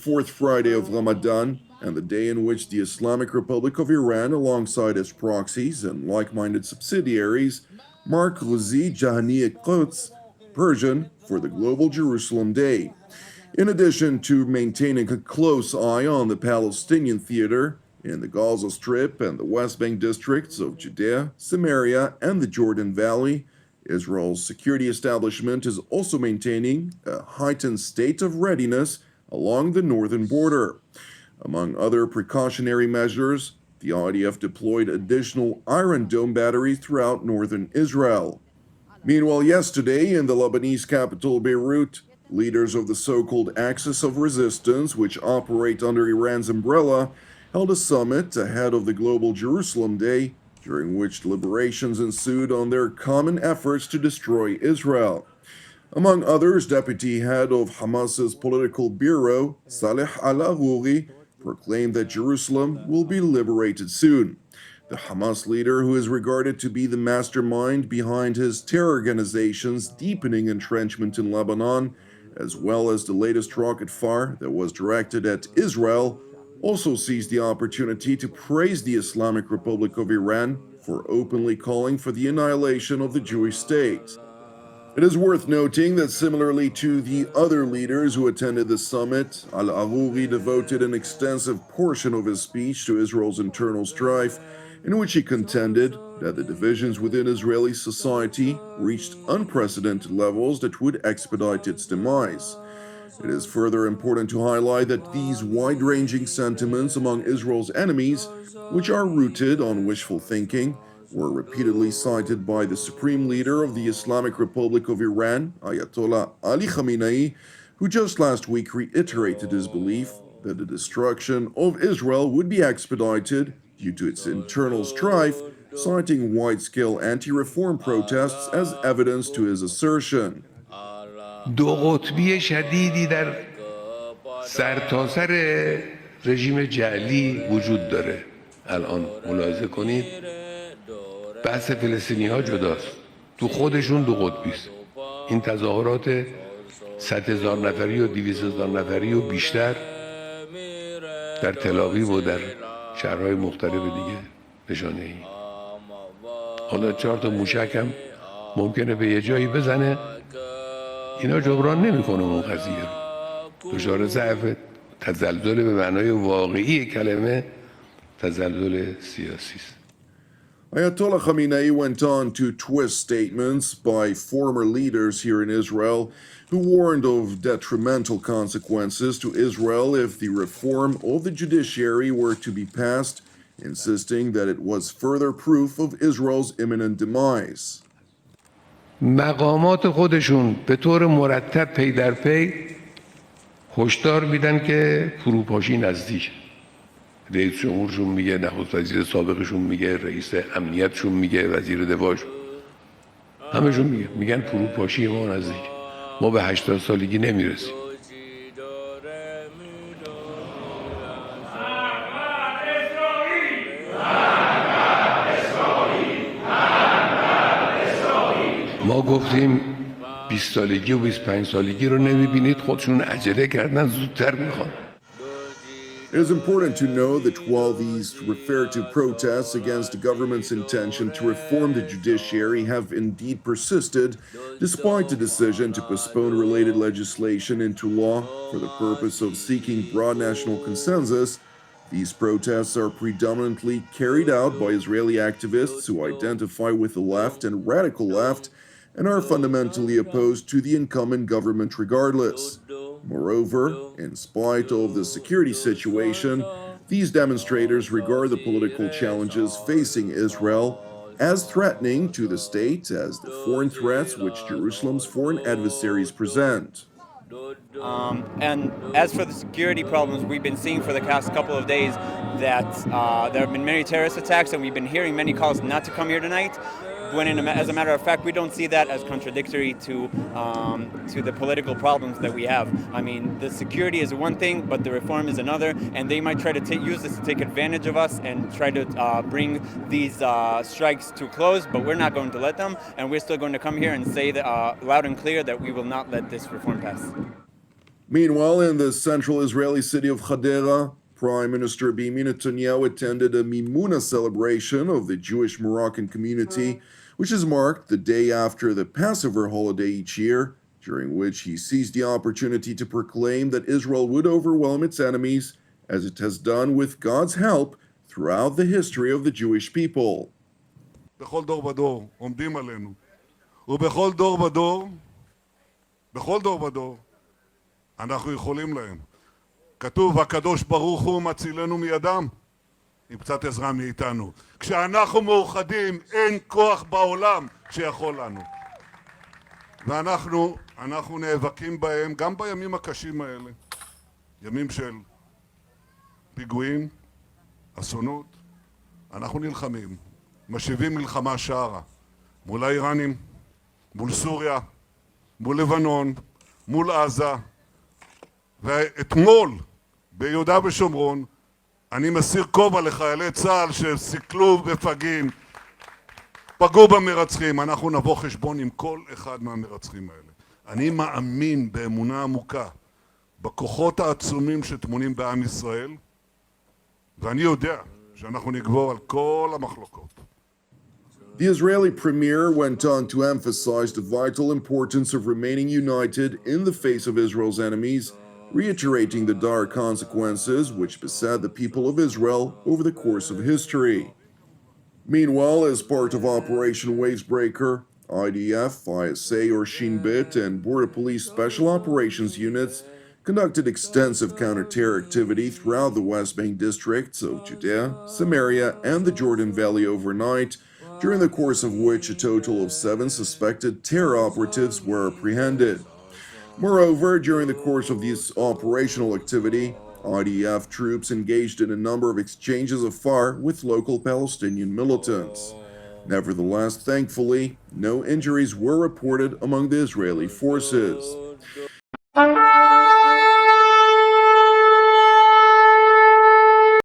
fourth Friday of Ramadan and the day in which the Islamic Republic of Iran, alongside its proxies and like-minded subsidiaries, mark Ghuzi Jahaniye Quds, Persian for the Global Jerusalem Day. In addition to maintaining a close eye on the Palestinian theater in the Gaza Strip and the West Bank districts of Judea, Samaria, and the Jordan Valley, Israel's security establishment is also maintaining a heightened state of readiness along the northern border. Among other precautionary measures, the IDF deployed additional Iron Dome batteries throughout northern Israel. Meanwhile, yesterday in the Lebanese capital Beirut, leaders of the so-called Axis of Resistance, which operate under Iran's umbrella, held a summit ahead of the Global Jerusalem Day, during which deliberations ensued on their common efforts to destroy Israel. Among others, deputy head of Hamas's political bureau, Saleh al-Arouri, proclaimed that Jerusalem will be liberated soon. The Hamas leader, who is regarded to be the mastermind behind his terror organization's deepening entrenchment in Lebanon, as well as the latest rocket fire that was directed at Israel, also seized the opportunity to praise the Islamic Republic of Iran for openly calling for the annihilation of the Jewish state. It is worth noting that similarly to the other leaders who attended the summit, al-Arouri devoted an extensive portion of his speech to Israel's internal strife, in which he contended that the divisions within Israeli society reached unprecedented levels that would expedite its demise. It is further important to highlight that these wide-ranging sentiments among Israel's enemies, which are rooted on wishful thinking, were repeatedly cited by the supreme leader of the Islamic Republic of Iran, Ayatollah Ali Khamenei, who just last week reiterated his belief that the destruction of Israel would be expedited due to its internal strife, citing wide-scale anti-reform protests as evidence to his assertion. دو قطبی شدیدی در سرتاسر رژیم جعلی وجود داره. الان ملاحظه کنید بحث فلسطینی ها جداست، تو خودشون دو قطبی است. این تظاهرات 100,000 نفری و 200,000 نفری و بیشتر در تل‌آویو و در شهرهای مختلف دیگه نشانه ای. حالا 4 تا موشک هم ممکنه به یه جایی بزنه، اینا جبران نمیکنه اون قضیه رو. دچار ضعف تزلزل به معنای واقعی کلمه تزلزل سیاسی است. Ayatollah Khamenei went on to twist statements by former leaders here in Israel who warned of detrimental consequences to Israel if the reform of the judiciary were to be passed, insisting that it was further proof of Israel's imminent demise. مقامات خودشون به طور مرتب پی در پی هشدار میدن که فروپاشی نزدیک. رئیس جمهورشون میگه، نخست وزیر سابقشون میگه، رئیس امنیتشون میگه، وزیر دفاعشون، همشون میگن فروپاشی ما نزدیک، ما به 80 سالگی نمیرسیم. ما گفتیم 20 سالگی و 25 سالگی رو نمیبینید، خودشون عجله کردن زودتر میخوان. It is important to know that while these refer to protests against the government's intention to reform the judiciary have indeed persisted, despite the decision to postpone related legislation into law for the purpose of seeking broad national consensus, these protests are predominantly carried out by Israeli activists who identify with the left and radical left and are fundamentally opposed to the incumbent government regardless. Moreover, in spite of the security situation, these demonstrators regard the political challenges facing Israel as threatening to the state as the foreign threats which Jerusalem's foreign adversaries present. And as for the security problems we've been seeing for the past couple of days, that there have been many terrorist attacks, and we've been hearing many calls not to come here tonight. When as a matter of fact, we don't see that as contradictory to the political problems that we have. I mean, the security is one thing, but the reform is another, and they might try to use this to take advantage of us and try to bring these strikes to a close, but we're not going to let them, and we're still going to come here and say that, loud and clear that we will not let this reform pass. Meanwhile, in the central Israeli city of Hadera, Prime Minister Benjamin Netanyahu attended a Mimuna celebration of the Jewish Moroccan community, which is marked the day after the Passover holiday each year, during which he seized the opportunity to proclaim that Israel would overwhelm its enemies, as it has done with God's help throughout the history of the Jewish people. בכל דור ודור עומדים עלינו, ובכל דור ודור, בכל דור ודור, אנחנו יכולים להם. כתוב, הקדוש ברוך הוא מצילנו מידם, עם קצת עזרה מאיתנו. כשאנחנו מאוחדים, אין כוח בעולם שיכול לנו. ואנחנו נאבקים בהם, גם בימים הקשים האלה, ימים של פיגועים, אסונות, אנחנו נלחמים, משיבים מלחמה שערה, מול האיראנים, מול סוריה, מול לבנון, מול עזה, ואתמול ביהודה ושומרון אני מסיר כובע לחיילי צה"ל שסיכלו ופגעים, פגעו במרצחים. אנחנו נבוא חשבון עם כל אחד מהמרצחים האלה. אני מאמין באמונה עמוקה בכוחות העצומים שטמונים בעם ישראל, ואני יודע שאנחנו נגבור על כל המחלוקות. The Israeli premier went on to emphasize the vital importance of remaining united in the face of Israel's enemies, reiterating the dire consequences which beset the people of Israel over the course of history. Meanwhile, as part of Operation Wavebreaker, IDF, ISA or Shin Bet, and Border Police Special Operations units conducted extensive counter-terror activity throughout the West Bank districts of Judea, Samaria, and the Jordan Valley overnight, during the course of which a total of 7 suspected terror operatives were apprehended. Moreover, during the course of this operational activity, IDF troops engaged in a number of exchanges of fire with local Palestinian militants. Nevertheless, thankfully, no injuries were reported among the Israeli forces.